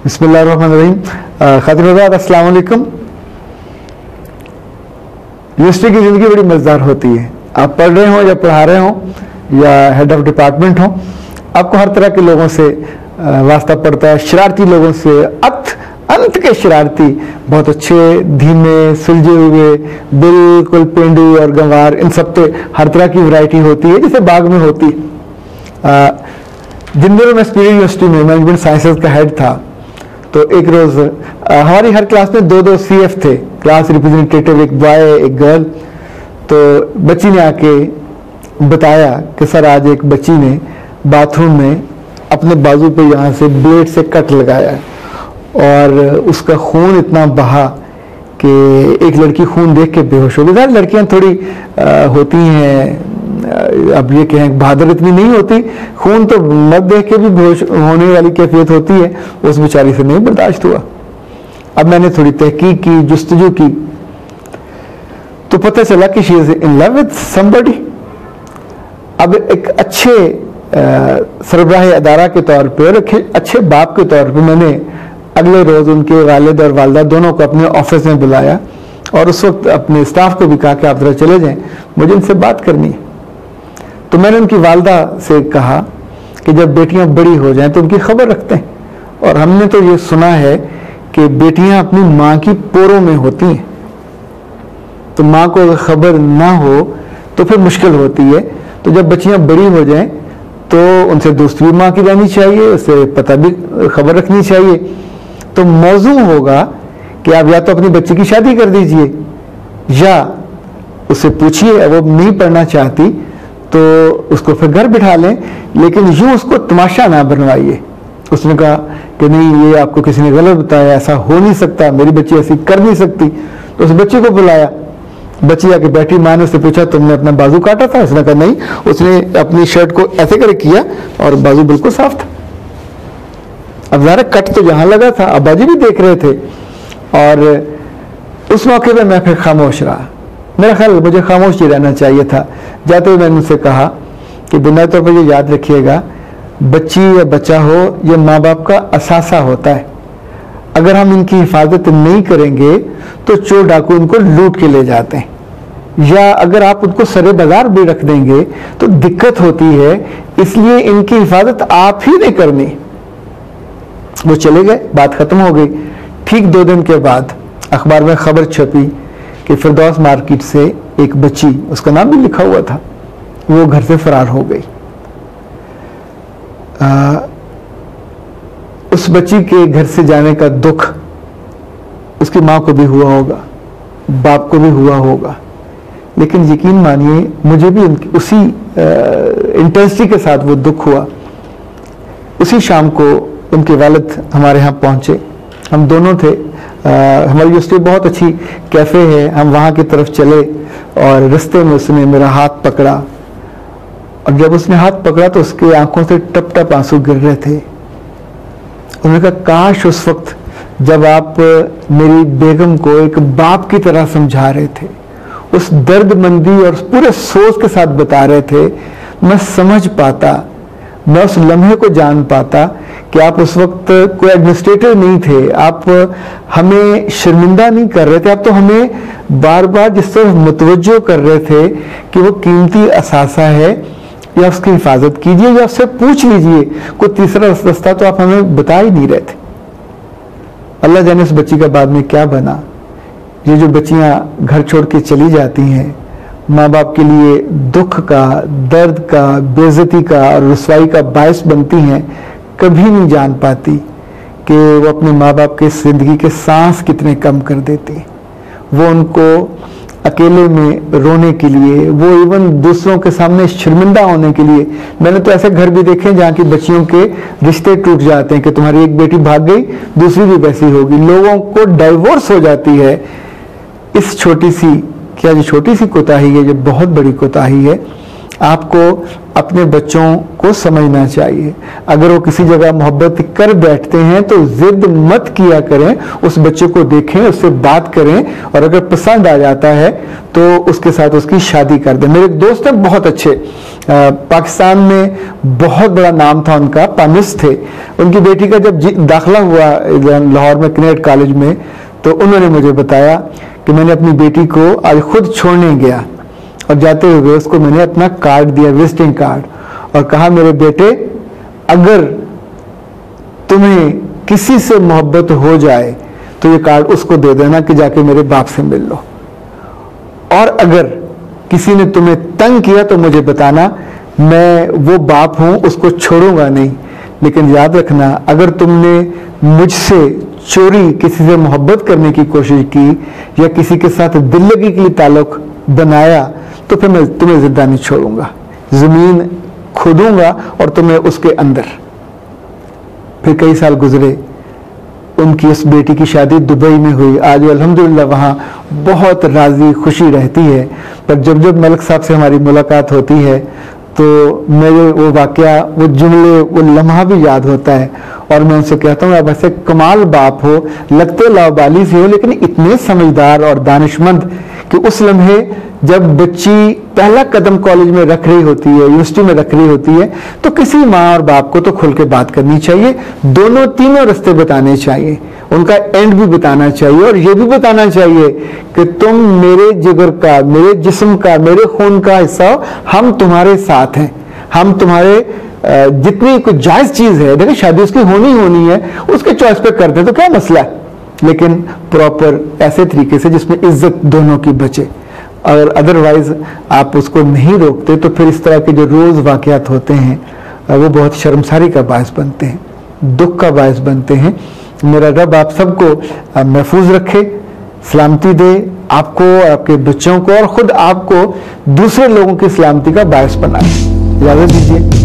بسم اللہ الرحمن الرحیم. خاطر حضرات السلام علیکم. یونیورسٹی کی زندگی بڑی مزیدار ہوتی ہے. آپ پڑھ رہے ہوں یا پڑھا رہے ہوں یا ہیڈ آف ڈپارٹمنٹ ہوں, آپ کو ہر طرح کے لوگوں سے واسطہ پڑتا ہے. شرارتی لوگوں سے, انت کے شرارتی, بہت اچھے, دھیمے, سلجھے ہوئے, بالکل پینڈو اور گنوار, ان سب پہ ہر طرح کی ورائٹی ہوتی ہے جیسے باغ میں ہوتی ہے. جن دنوں میں سپیریئر یونیورسٹی میں مینجمنٹ سائنسز کا ہیڈ تھا تو ایک روز ہماری ہر کلاس میں دو سی ایف تھے, کلاس ریپرزینٹیٹیو, ایک بوائے ایک گرل. تو بچی نے آ کے بتایا کہ سر آج ایک بچی نے باتھ روم میں اپنے بازو پہ یہاں سے بلیڈ سے کٹ لگایا اور اس کا خون اتنا بہا کہ ایک لڑکی خون دیکھ کے بے ہوش ہو گئی. لڑکیاں تھوڑی ہوتی ہیں, اب یہ کہیں بہادر اتنی نہیں ہوتی, خون تو مرد دیکھ کے بھی بے ہوش ہونے والی کیفیت ہوتی ہے, اس بیچاری سے نہیں برداشت ہوا. اب میں نے تھوڑی تحقیق کی, جستجو کی, تو پتہ چلا کہ شی از ان لو وتھ سمبڈی. اب ایک اچھے سربراہ ادارہ کے طور پہ اور ایک اچھے باپ کے طور پہ میں نے اگلے روز ان کے والد اور والدہ دونوں کو اپنے آفس میں بلایا اور اس وقت اپنے اسٹاف کو بھی کہا کہ آپ ذرا چلے جائیں, مجھے ان سے بات کرنی ہے. تو میں نے ان کی والدہ سے کہا کہ جب بیٹیاں بڑی ہو جائیں تو ان کی خبر رکھتے ہیں, اور ہم نے تو یہ سنا ہے کہ بیٹیاں اپنی ماں کی پوروں میں ہوتی ہیں, تو ماں کو اگر خبر نہ ہو تو پھر مشکل ہوتی ہے. تو جب بچیاں بڑی ہو جائیں تو ان سے دوستی ماں کی جانی چاہیے, اس سے پتہ بھی خبر رکھنی چاہیے. تو موضوع ہوگا کہ آپ یا تو اپنی بچی کی شادی کر دیجئے یا اس سے پوچھیے, وہ نہیں پڑھنا چاہتی تو اس کو پھر گھر بٹھا لیں, لیکن یوں اس کو تماشا نہ بنوائیے. اس نے کہا کہ نہیں, یہ آپ کو کسی نے غلط بتایا, ایسا ہو نہیں سکتا, میری بچی ایسی کر نہیں سکتی. تو اس بچی کو بلایا, بچی آ کے بیٹھی, ماں نے اس سے پوچھا تم نے اپنا بازو کاٹا تھا؟ اس نے کہا نہیں. اس نے اپنی شرٹ کو ایسے کرے کیا اور بازو بالکل صاف تھا. اب ظاہر کٹ تو جہاں لگا تھا, ابا جی بھی دیکھ رہے تھے, اور اس موقع پہ میں پھر خاموش رہا. میرا خیال مجھے خاموش ہی رہنا چاہیے تھا. جاتے ہوئے میں نے ان سے کہا کہ بنیادی طور پر یہ یاد رکھیے گا, بچی یا بچہ ہو یہ ماں باپ کا اثاثہ ہوتا ہے. اگر ہم ان کی حفاظت نہیں کریں گے تو چور ڈاکو ان کو لوٹ کے لے جاتے ہیں, یا اگر آپ ان کو سرے بازار بھی رکھ دیں گے تو دقت ہوتی ہے. اس لیے ان کی حفاظت آپ ہی نے کرنی. وہ چلے گئے, بات ختم ہو گئی. ٹھیک 2 دن کے بعد اخبار میں خبر چھپی کہ فردوس مارکیٹ سے ایک بچی, اس کا نام بھی لکھا ہوا تھا, وہ گھر سے فرار ہو گئی. اس بچی کے گھر سے جانے کا دکھ اس کی ماں کو بھی ہوا ہوگا, باپ کو بھی ہوا ہوگا, لیکن یقین مانیے مجھے بھی اسی انٹینسٹی کے ساتھ وہ دکھ ہوا. اسی شام کو ان کے والد ہمارے ہاں پہنچے, ہم دونوں تھے. ہماری یونیورسٹی بہت اچھی کیفے ہے, ہم وہاں کی طرف چلے اور رستے میں اس نے میرا ہاتھ پکڑا, اور جب اس نے ہاتھ پکڑا تو اس کی آنکھوں سے ٹپ ٹپ آنسو گر رہے تھے. انہوں نے کہا کاش اس وقت جب آپ میری بیگم کو ایک باپ کی طرح سمجھا رہے تھے, اس درد مندی اور پورے سوچ کے ساتھ بتا رہے تھے, میں سمجھ پاتا, میں اس لمحے کو جان پاتا کہ آپ اس وقت کوئی ایڈمنسٹریٹر نہیں تھے, آپ ہمیں شرمندہ نہیں کر رہے تھے, آپ تو ہمیں بار بار جس طرح متوجہ کر رہے تھے کہ وہ قیمتی اثاثہ ہے, یا اس کی حفاظت کیجیے یا اس سے پوچھ لیجیے. کوئی تیسرا رستہ تو آپ ہمیں بتا ہی نہیں رہے تھے. اللہ جانے اس بچی کا بعد میں کیا بنا. یہ جو بچیاں گھر چھوڑ کے چلی جاتی ہیں, ماں باپ کے لیے دکھ کا, درد کا, بے عزتی کا اور رسوائی کا باعث بنتی ہیں, کبھی نہیں جان پاتی کہ وہ اپنے ماں باپ کے زندگی کے سانس کتنے کم کر دیتی. وہ ان کو اکیلے میں رونے کے لیے, وہ ایون دوسروں کے سامنے شرمندہ ہونے کے لیے. میں نے تو ایسے گھر بھی دیکھے جہاں کی بچیوں کے رشتے ٹوٹ جاتے ہیں کہ تمہاری ایک بیٹی بھاگ گئی, دوسری بھی ویسی ہوگی. لوگوں کو ڈائیورس ہو جاتی ہے اس چھوٹی سی, کیا یہ چھوٹی سی کوتاہی ہے, یہ بہت بڑی کوتاہی ہے. آپ کو اپنے بچوں کو سمجھنا چاہیے. اگر وہ کسی جگہ محبت کر بیٹھتے ہیں تو ضد مت کیا کریں, اس بچے کو دیکھیں, اس سے بات کریں, اور اگر پسند آ جاتا ہے تو اس کے ساتھ اس کی شادی کر دیں. میرے ایک دوست ہیں بہت اچھے, پاکستان میں بہت بڑا نام تھا ان کا, پانس تھے. ان کی بیٹی کا جب داخلہ ہوا لاہور میں کنیٹ کالج میں, تو انہوں نے مجھے بتایا کہ میں نے اپنی بیٹی کو آج خود چھوڑنے گیا, اور جاتے ہوئے اس کو میں نے اپنا کارڈ دیا, وزٹنگ کارڈ, اور کہا میرے بیٹے اگر تمہیں کسی سے محبت ہو جائے تو یہ کارڈ اس کو دے دینا کہ جا کے میرے باپ سے مل لو, اور اگر کسی نے تمہیں تنگ کیا تو مجھے بتانا, میں وہ باپ ہوں اس کو چھوڑوں گا نہیں, لیکن یاد رکھنا اگر تم نے مجھ سے چوری کسی سے محبت کرنے کی کوشش کی یا کسی کے ساتھ دل لگی کے لیے تعلق بنایا تو پھر میں تمہیں زندہ نہیں چھوڑوں گا, زمین کھودوں گا اور تمہیں اس کے اندر. پھر کئی سال گزرے, ان کی اس بیٹی کی شادی دبئی میں ہوئی. آج الحمدللہ وہاں بہت راضی خوشی رہتی ہے. پر جب ملک صاحب سے ہماری ملاقات ہوتی ہے تو میرے وہ واقعہ, وہ جملے, وہ لمحہ بھی یاد ہوتا ہے, اور میں ان سے کہتا ہوں آپ ایسے کمال باپ ہو, لگتے لاوبالی سے ہو لیکن اتنے سمجھدار اور دانش مند کہ اس لمحے جب بچی پہلا قدم کالج میں رکھ رہی ہوتی ہے, یونیورسٹی میں رکھ رہی ہوتی ہے, تو کسی ماں اور باپ کو تو کھل کے بات کرنی چاہیے, دونوں تینوں رستے بتانے چاہیے, ان کا اینڈ بھی بتانا چاہیے, اور یہ بھی بتانا چاہیے کہ تم میرے جگر کا, میرے جسم کا, میرے خون کا حصہ ہو, ہم تمہارے ساتھ ہیں, ہم تمہارے جتنی کوئی جائز چیز ہے, دیکھیں شادی اس کی ہونی ہے, اس کے چوائس پہ کر دیں تو کیا مسئلہ ہے, لیکن پراپر ایسے طریقے سے جس میں عزت دونوں کی بچے. اور ادروائز آپ اس کو نہیں روکتے تو پھر اس طرح کے جو روز واقعات ہوتے ہیں وہ بہت شرمساری کا باعث بنتے ہیں, دکھ کا باعث بنتے ہیں. میرا رب آپ سب کو محفوظ رکھے, سلامتی دے, آپ کو اور آپ کے بچوں کو, اور خود آپ کو دوسرے لوگوں کی سلامتی کا باعث بنائے. اجازت دیجیے.